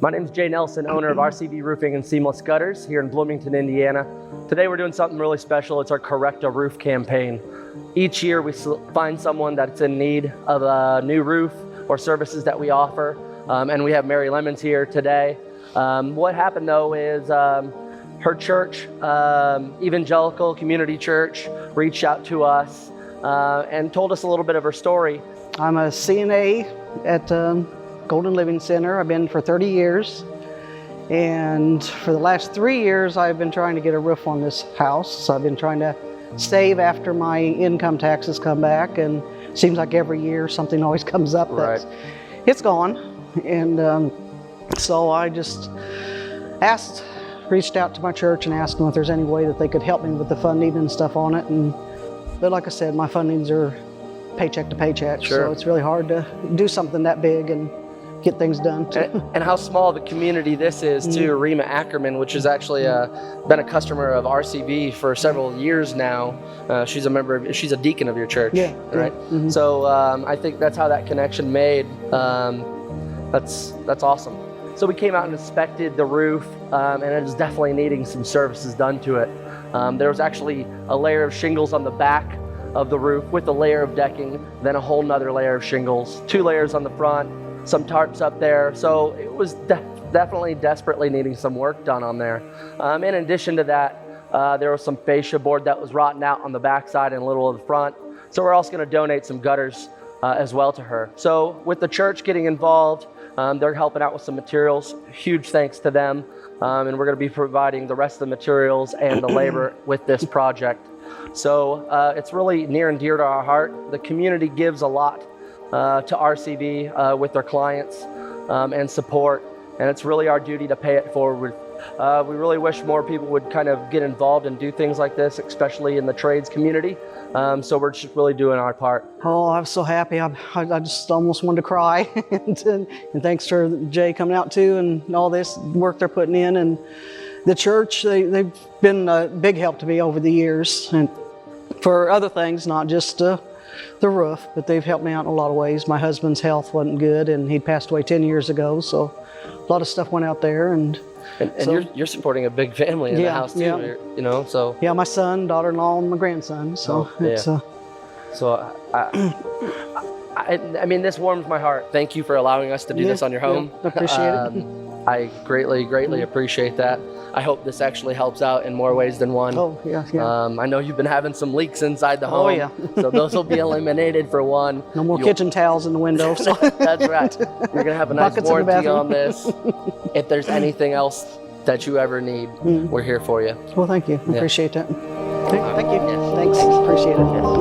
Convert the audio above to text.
My name is Jay Nelson, owner of RCV Roofing and Seamless Gutters here in Bloomington, Indiana. Today we're doing something really special. It's our Correct a Roof campaign. Each year we find someone that's in need of a new roof or services that we offer, and we have Mary Lemons here today. What happened though is her church, Evangelical Community Church, reached out to us and told us a little bit of her story. I'm a CNA at Golden Living Center. I've been for 30 years. And for the last 3 years, I've been trying to get a roof on this house. So I've been trying to save after my income taxes come back. And it seems like every year something always comes up that's, it's gone. And so I just reached out to my church and asked them if there's any way that they could help me with the funding and stuff on it. But like I said, my fundings are paycheck to paycheck, so it's really hard to do something that big and get things done. And how small of a community this is too. Rima Ackerman, which has actually been a customer of RCV for several years now. She's a deacon of your church, right? So I think that's how that connection made. That's awesome. So we came out and inspected the roof, and it is definitely needing some services done to it. There was actually a layer of shingles on the back of the roof with a layer of decking, then a whole nother layer of shingles, 2 layers on the front, some tarps up there. So it was definitely desperately needing some work done on there. In addition to that, there was some fascia board that was rotten out on the backside and a little of the front. So we're also going to donate some gutters as well to her. So with the church getting involved, they're helping out with some materials. Huge thanks to them. And we're going to be providing the rest of the materials and the labor with this project. So it's really near and dear to our heart. The community gives a lot to RCV with their clients and support, and it's really our duty to pay it forward. We really wish more people would kind of get involved and do things like this, especially in the trades community. So we're just really doing our part. Oh, I'm so happy. I just almost wanted to cry. and thanks for Jay coming out too, and all this work they're putting in. And the church, they've been a big help to me over the years, and for other things, not just the roof, but they've helped me out in a lot of ways. My husband's health wasn't good, and he'd passed away 10 years ago, so a lot of stuff went out there. And so, you're supporting a big family in the house too, you know. So yeah, my son, daughter-in-law, and my grandson. So it's So I mean, this warms my heart. Thank you for allowing us to do this on your home. I appreciate it. I greatly appreciate that. I hope this actually helps out in more ways than one. Oh, yeah. I know you've been having some leaks inside the home. Oh, yeah. So those will be eliminated for one. No more kitchen towels in the window. So. That's right. You're going to have a nice warranty on this. If there's anything else that you ever need, we're here for you. Well, thank you. I appreciate that. Thank you. Thanks. Appreciate it.